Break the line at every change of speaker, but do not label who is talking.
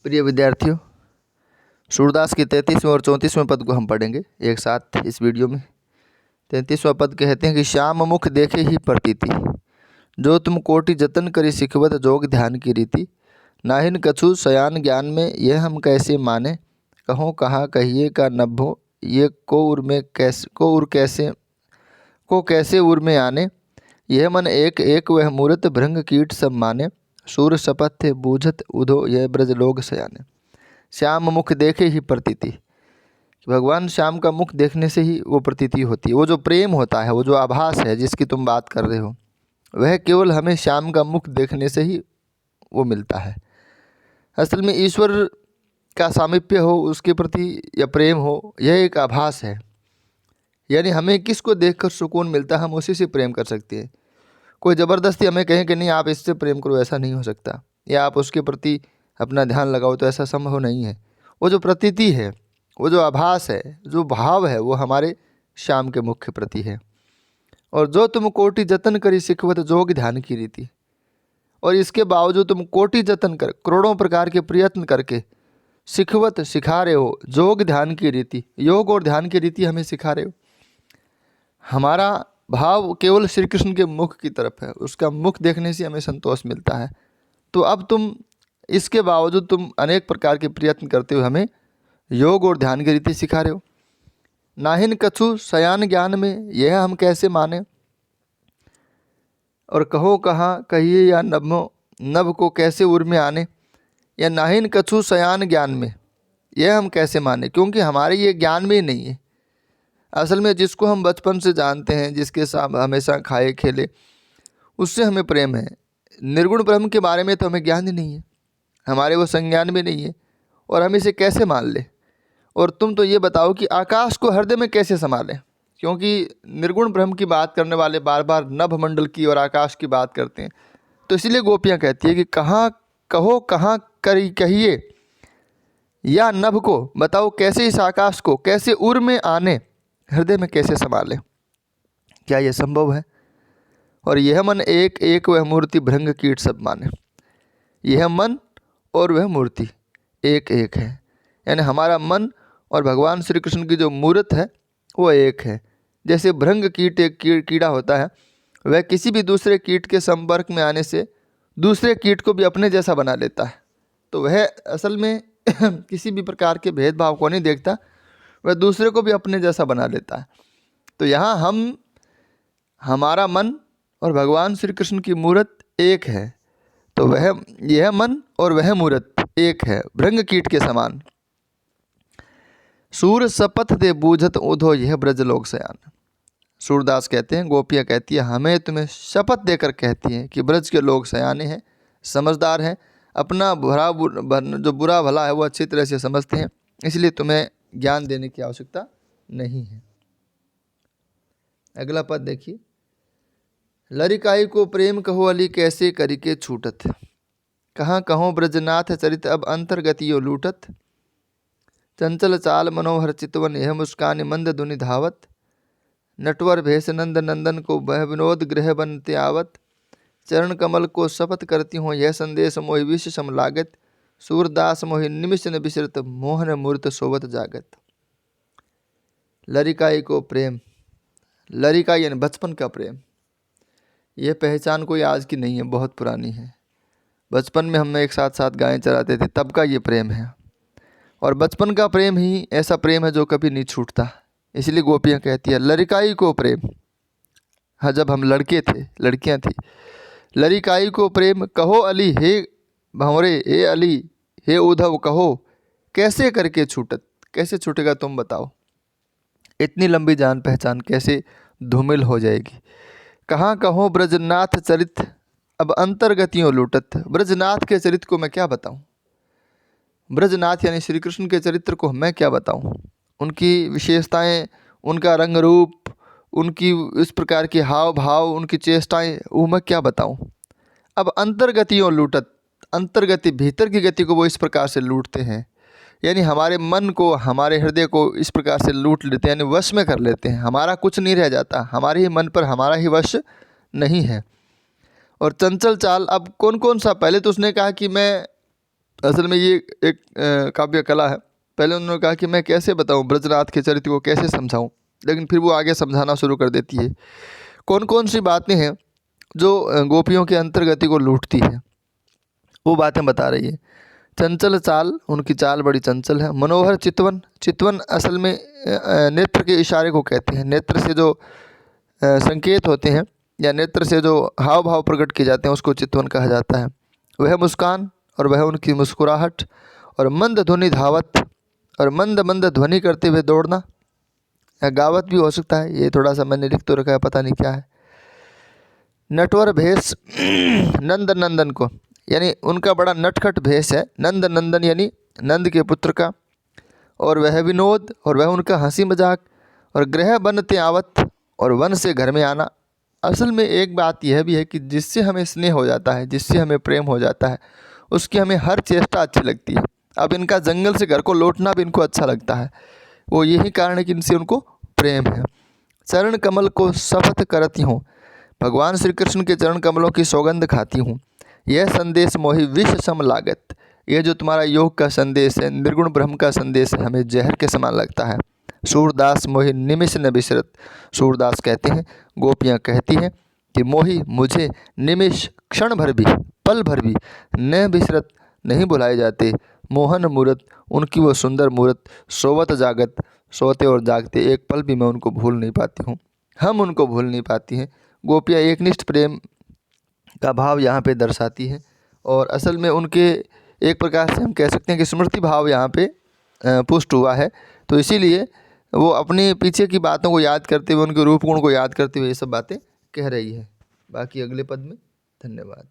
प्रिय विद्यार्थियों, सूरदास की 33वें और 34वें पद को हम पढ़ेंगे एक साथ इस वीडियो में। 33वां पद कहते हैं कि श्याम मुख देखे ही प्रतीति, जो तुम कोटि जतन करी सिखवत जोग ध्यान की रीति। नाहिन कछु सयान ज्ञान में यह हम कैसे माने, कहो कहाँ कहिए का नभो ये को उर में कैसे को कैसे उर में आने। यह मन एक एक वह मूर्त भृंग कीट सब माने, सूर शपथ थे बूझत उधो यह ब्रज लोग सयाने। श्याम मुख देखे ही प्रतीति, भगवान श्याम का मुख देखने से ही वो प्रतीति होती है। वो जो प्रेम होता है, वो जो आभास है जिसकी तुम बात कर रहे हो, वह केवल हमें श्याम का मुख देखने से ही वो मिलता है। असल में ईश्वर का सामीप्य हो, उसके प्रति या प्रेम हो, यह एक आभास है। यानी हमें किसको देखकर सुकून मिलता है, हम उसी से प्रेम कर सकते हैं। कोई ज़बरदस्ती हमें कहे कि नहीं आप इससे प्रेम करो, ऐसा नहीं हो सकता, या आप उसके प्रति अपना ध्यान लगाओ, तो ऐसा संभव नहीं है। वो जो प्रतीति है, वो जो आभास है, जो भाव है, वो हमारे श्याम के मुख के प्रति है। और जो तुम कोटि जतन करी सिखवत जोग ध्यान की रीति, और इसके बावजूद तुम कोटि जतन कर, करोड़ों प्रकार के प्रयत्न करके सिखवत सिखा रहे हो जोग ध्यान की रीति, योग और ध्यान की रीति हमें सिखा रहे हो। हमारा भाव केवल श्री कृष्ण के मुख की तरफ है, उसका मुख देखने से हमें संतोष मिलता है। तो अब तुम इसके बावजूद तुम अनेक प्रकार के प्रयत्न करते हुए हमें योग और ध्यान की रीति सिखा रहे हो। नाहिन कछु सयान ज्ञान में यह हम कैसे माने, और कहो कहाँ कहिए या नभ को कैसे उर में आने। या नाहिन कछु सयान ज्ञान में यह हम कैसे माने, क्योंकि हमारे ये ज्ञान में ही नहीं है। असल में जिसको हम बचपन से जानते हैं, जिसके साथ हमेशा खाए खेले, उससे हमें प्रेम है। निर्गुण ब्रह्म के बारे में तो हमें ज्ञान ही नहीं है, हमारे वो संज्ञान में नहीं है, और हम इसे कैसे मान लें। और तुम तो ये बताओ कि आकाश को हृदय में कैसे संभालें, क्योंकि निर्गुण ब्रह्म की बात करने वाले बार बार नभ मंडल की और आकाश की बात करते हैं। तो इसीलिए गोपियाँ कहती है कि कहाँ कहो कहाँ कहिए या नभ को बताओ कैसे इस आकाश को कैसे उर में आने, हृदय में कैसे संभालें। क्या यह संभव है। और यह मन एक एक वह मूर्ति भृंग कीट सब माने। यह मन और वह मूर्ति एक एक है, यानी हमारा मन और भगवान श्री कृष्ण की जो मूर्त है वो एक है। जैसे भृंग कीट एक कीड़ा होता है, वह किसी भी दूसरे कीट के संपर्क में आने से दूसरे कीट को भी अपने जैसा बना लेता है। तो वह असल में किसी भी प्रकार के भेदभाव को नहीं देखता, वह दूसरे को भी अपने जैसा बना लेता है। तो यहाँ हमारा मन और भगवान श्री कृष्ण की मूर्त एक है, तो वह यह मन और वह मूर्त एक है, भृंग कीट के समान। सूर शपथ दे बूझत उधो यह ब्रज लोग सयान। सूरदास कहते हैं, गोपियाँ कहती है हमें तुम्हें शपथ देकर कहती हैं कि ब्रज के लोग सयाने हैं, समझदार हैं, अपना जो बुरा भला है वो अच्छी तरह से समझते हैं, इसलिए तुम्हें ज्ञान देने की आवश्यकता नहीं है। अगला पद देखिए। लरिकाई को प्रेम कहो अली कैसे करी के छूटत, कहाँ कहो ब्रजनाथ चरित अब अंतर्गतियो लूटत। चंचल चाल मनोहर चितवन यह मुस्कान मंद दुनि धावत, नटवर भेष नंद नंदन को वह विनोद गृह बनते आवत। चरण कमल को शपथ करती हूँ यह संदेश मोहि विष सम लागत, सूरदास मोहि निमिष न बिसरत मोहन मूर्त सोवत जागत। लरिकाई को प्रेम, लरिकाई यानी बचपन का प्रेम, यह पहचान कोई आज की नहीं है, बहुत पुरानी है। बचपन में हम एक साथ साथ गायें चराते थे, तब का ये प्रेम है। और बचपन का प्रेम ही ऐसा प्रेम है जो कभी नहीं छूटता। इसलिए गोपियाँ कहती है लरिकाई को प्रेम। हाँ, जब हम लड़के थे, लड़कियाँ थी, लरिकाई को प्रेम कहो अली हे भंवरे, हे अली हे उद्धव कहो कैसे करके छूटत। कैसे छूटेगा तुम बताओ, इतनी लंबी जान पहचान कैसे धूमिल हो जाएगी। कहाँ कहो ब्रजनाथ चरित अब अंतर्गतियों लूटत। ब्रजनाथ के चरित्र को मैं क्या बताऊं, ब्रजनाथ यानी श्री कृष्ण के चरित्र को मैं क्या बताऊं, उनकी विशेषताएं, उनका रंग रूप, उनकी इस प्रकार के हाव भाव, उनकी चेष्टाएं, वो मैं क्या बताऊं। अब अंतर्गतियों लूटत, अंतर्गति भीतर की गति को वो इस प्रकार से लूटते हैं, यानी हमारे मन को, हमारे हृदय को इस प्रकार से लूट लेते हैं, यानी वश में कर लेते हैं। हमारा कुछ नहीं रह जाता, हमारे ही मन पर हमारा ही वश नहीं है। और चंचल चाल, अब कौन कौन सा, पहले तो उसने कहा कि मैं असल में ये एक काव्य कला है। पहले उन्होंने कहा कि मैं कैसे बताऊं ब्रजनाथ के चरित्र को, कैसे समझाऊं, लेकिन फिर वो आगे समझाना शुरू कर देती है। कौन कौन सी बातें हैं जो गोपियों के अंतर्गति को लूटती है, वो बातें बता रही है। चंचल चाल, उनकी चाल बड़ी चंचल है। मनोहर चितवन, चितवन असल में नेत्र के इशारे को कहते हैं। नेत्र से जो संकेत होते हैं या नेत्र से जो हाव भाव प्रकट किए जाते हैं उसको चितवन कहा जाता है। वह मुस्कान और वह उनकी मुस्कुराहट, और मंद ध्वनि धावत, और मंद मंद ध्वनि करते हुए दौड़ना, या गावत भी हो सकता है, ये थोड़ा सा मैंने लिख तो रखा है, पता नहीं क्या है। नटवर भेष नंद नंदन को, यानी उनका बड़ा नटखट भेष है। नंद नंदन यानी नंद के पुत्र का। और वह विनोद, और वह उनका हंसी मजाक। और गृह बनते आवत, और वन से घर में आना। असल में एक बात यह भी है कि जिससे हमें स्नेह हो जाता है, जिससे हमें प्रेम हो जाता है, उसकी हमें हर चेष्टा अच्छी लगती है। अब इनका जंगल से घर को लौटना भी इनको अच्छा लगता है। वो यही कारण है कि इनसे उनको प्रेम है। चरण कमल को शपथ करती हूँ, भगवान श्री कृष्ण के चरण कमलों की सौगंध खाती हूँ। यह संदेश मोहि विष सम लागत, यह जो तुम्हारा योग का संदेश है, निर्गुण ब्रह्म का संदेश है, हमें जहर के समान लगता है। सूरदास मोहि निमिष न बिसरत, सूरदास कहते हैं, गोपियाँ कहती हैं कि मोहि मुझे निमिष क्षण भर भी, पल भर भी न बिसरत, नहीं भुलाए जाते। मोहन मूरत, उनकी वो सुंदर मूरत, सोवत जागत, सोते और जागते एक पल भी मैं उनको भूल नहीं पाती हूँ, हम उनको भूल नहीं पाती हैं। गोपियाँ एकनिष्ठ प्रेम का भाव यहाँ पे दर्शाती हैं। और असल में उनके एक प्रकार से हम कह सकते हैं कि स्मृति भाव यहाँ पे पुष्ट हुआ है। तो इसीलिए वो अपने पीछे की बातों को याद करते हुए, उनके रूप गुण को याद करते हुए ये सब बातें कह रही है। बाकी अगले पद में। धन्यवाद।